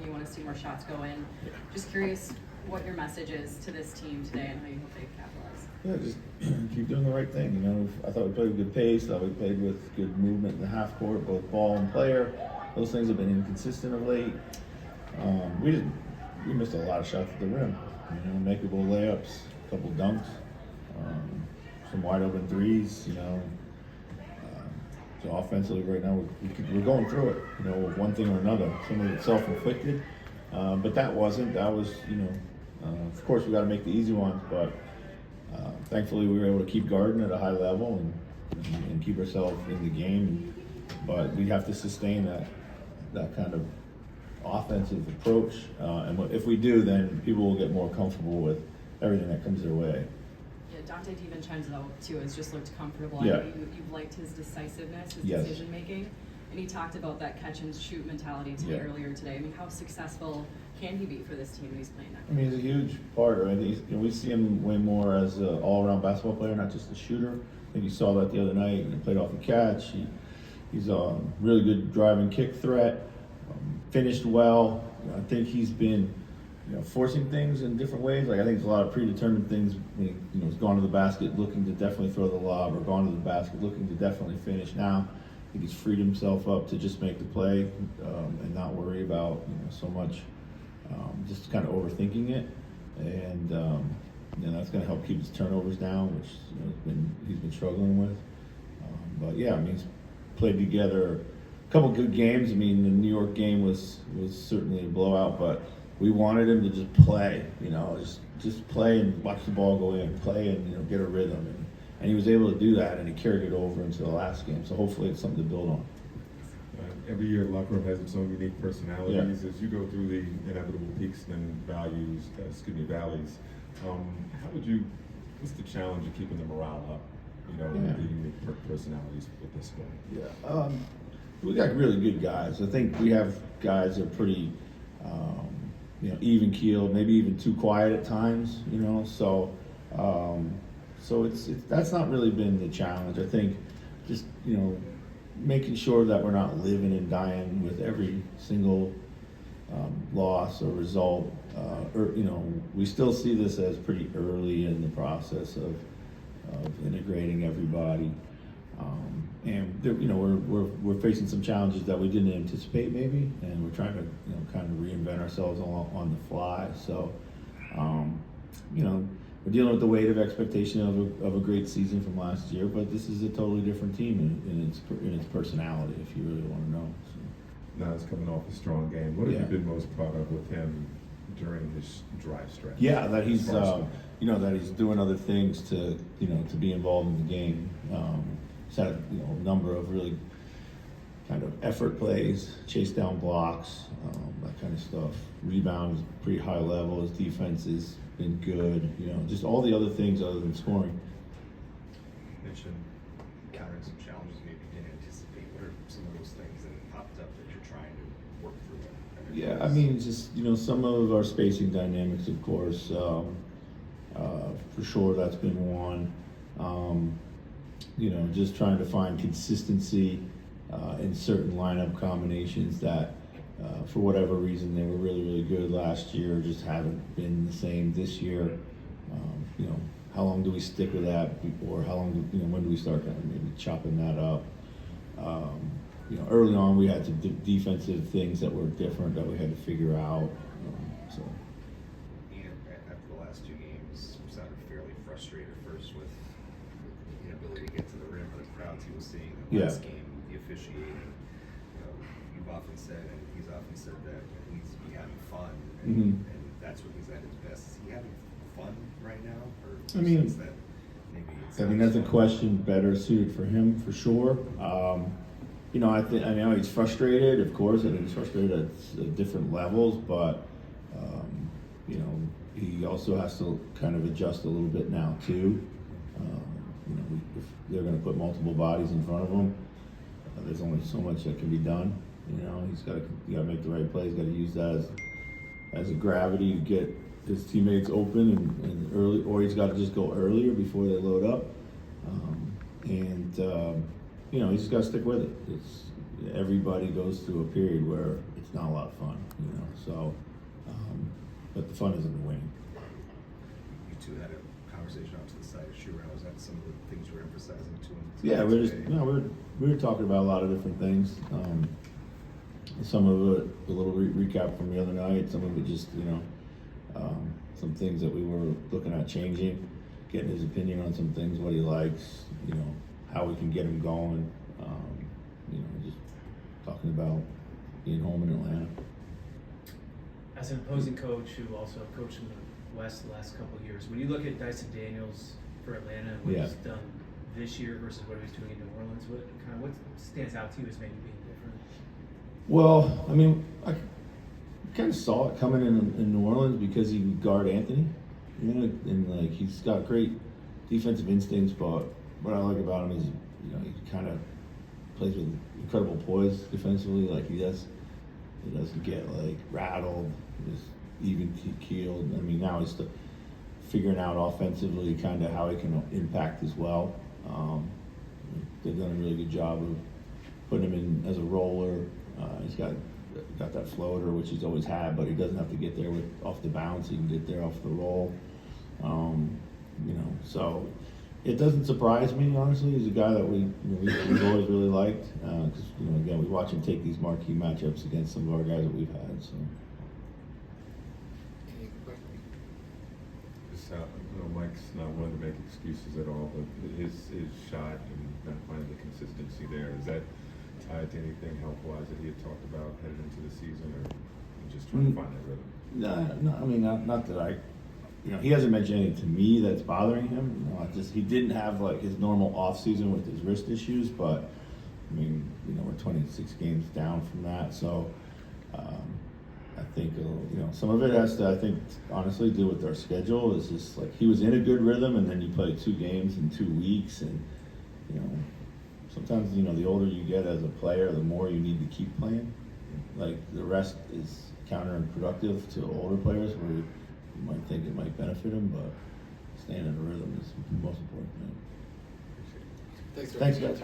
and you want to see more shots go in. Just curious what your message is to this team today and how you hope they capitalize. Yeah, just keep doing the right thing. You know, I thought we played with good pace. Thought we played with good movement in the half court, both ball and player. Those things have been inconsistent of late. We missed a lot of shots at the rim. You know, makeable layups, a couple dunks, some wide open threes. You know, so offensively right now we're going through it. You know, with one thing or another. Some of it's self-inflicted, but that wasn't. That was, you know, of course we got to make the easy ones, but. Thankfully, we were able to keep guarding at a high level and keep ourselves in the game. But we have to sustain that kind of offensive approach. And if we do, then people will get more comfortable with everything that comes their way. Yeah, Dante DiVincenzo, too, has just looked comfortable. Yeah. I know you've liked his decisiveness, his Yes. decision-making. And he talked about that catch-and-shoot mentality to me earlier today. I mean, how successful can he be for this team when he's playing that? I mean, he's a huge part. I think we see him way more as an all-around basketball player, not just a shooter. I think you saw that the other night. He played off the catch. He's a really good driving kick threat. Finished well. You know, I think he's been, you know, forcing things in different ways. Like I think there's a lot of predetermined things. When he, you know, has gone to the basket looking to definitely throw the lob, or gone to the basket looking to definitely finish. Now, I think he's freed himself up to just make the play and not worry about, you know, so much. Just kind of overthinking it, and you know, that's going to help keep his turnovers down, which, you know, he's been struggling with. But yeah, I mean, he's played together a couple good games. I mean, the New York game was certainly a blowout, but we wanted him to just play, you know, just play and watch the ball go in, play and, you know, get a rhythm, and he was able to do that, and he carried it over into the last game. So hopefully, it's something to build on. Every year, the locker room has its own unique personalities. As you go through the inevitable peaks and valleys, what's the challenge of keeping the morale up, you know, with the unique personalities with this one? Yeah, we got really good guys. I think we have guys that are pretty, you know, even keeled, maybe even too quiet at times, you know, so it's that's not really been the challenge. I think just, you know, making sure that we're not living and dying with every single loss or result, or, you know, we still see this as pretty early in the process of integrating everybody, and there, you know, we're facing some challenges that we didn't anticipate maybe, and we're trying to, you know, kind of reinvent ourselves on the fly. So, you know, we're dealing with the weight of expectation of a great season from last year, but this is a totally different team in its personality, if you really want to know. So. Now he's coming off a strong game. What have you been most proud of with him during his dry stretch? Yeah, that he's you know, that he's doing other things to, you know, to be involved in the game. He's had, you know, a number of really kind of effort plays, chase down blocks, that kind of stuff. Rebound is pretty high level. His defense has been good. You know, just all the other things other than scoring. You mentioned encountering some challenges maybe you didn't anticipate. What are some of those things that popped up that you're trying to work through? Yeah, I mean, just, you know, some of our spacing dynamics, of course, for sure that's been one. You know, just trying to find consistency in certain lineup combinations that, for whatever reason, they were really, really good last year, just haven't been the same this year. You know, how long do we stick with that, or how long do, you know, when do we start kind of maybe chopping that up? You know, early on we had some defensive things that were different that we had to figure out. So. And after the last two games, you sounded fairly frustrated first with the inability to get to the rim for the crowds he was seeing. The last game, the officiating. You know, you've often said, and he's often said that he needs to be having fun, and that's when he's at his best. Is he having fun right now, or I mean, that maybe it's that's a question better suited for him for sure. You know, I know he's frustrated, of course, and he's frustrated at different levels, but you know, he also has to kind of adjust a little bit now too. You know, if they're going to put multiple bodies in front of him, there's only so much that can be done. You know, you got to make the right plays. Got to use that as a gravity to get his teammates open and early, or he's got to just go earlier before they load up. You know, he's just got to stick with it. Everybody goes through a period where it's not a lot of fun, you know. So, but the fun is in the winning. You two had a conversation off to the side of shoe around. Was that some of the things you were emphasizing to him? Yeah, we're just, today? you know, we were talking about a lot of different things. Some of it, a little recap from the other night. Some of it just, you know, some things that we were looking at changing, getting his opinion on some things, what he likes, you know, how we can get him going. You know, just talking about being home in Atlanta. As an opposing coach who also coached in the West the last couple of years, when you look at Dyson Daniels for Atlanta and what he's done this year versus what he was doing in New Orleans, what stands out to you as maybe being different? Well, I mean, I kind of saw it coming in New Orleans because he would guard Anthony, you know, and like he's got great defensive instincts, but what I like about him is, you know, he kind of plays with incredible poise defensively. Like he doesn't get like rattled, just even keeled. I mean, now he's still figuring out offensively kind of how he can impact as well. They've done a really good job of putting him in as a roller. He's got that floater, which he's always had, but he doesn't have to get there off the bounce. He can get there off the roll. You know, so it doesn't surprise me, honestly. He's a guy that we've always really liked because, you know, again, we watch him take these marquee matchups against some of our guys that we've had. So. Just, you know, Mike's not one to make excuses at all, but his shot and not finding the consistency there, is that tied to anything health-wise that he had talked about headed into the season, or just trying to find that rhythm? No, I mean, not that I, you know, he hasn't mentioned anything to me that's bothering him. You know, he didn't have like his normal off season with his wrist issues, but I mean, you know, we're 26 games down from that, so I think you know, some of it has to, I think, honestly, do with our schedule. It's just like he was in a good rhythm, and then you play 2 games in 2 weeks, and you know, sometimes, you know, the older you get as a player, the more you need to keep playing. Like the rest is counterproductive to older players, where you might think it might benefit them, but staying in a rhythm is the most important thing. Thanks, guys.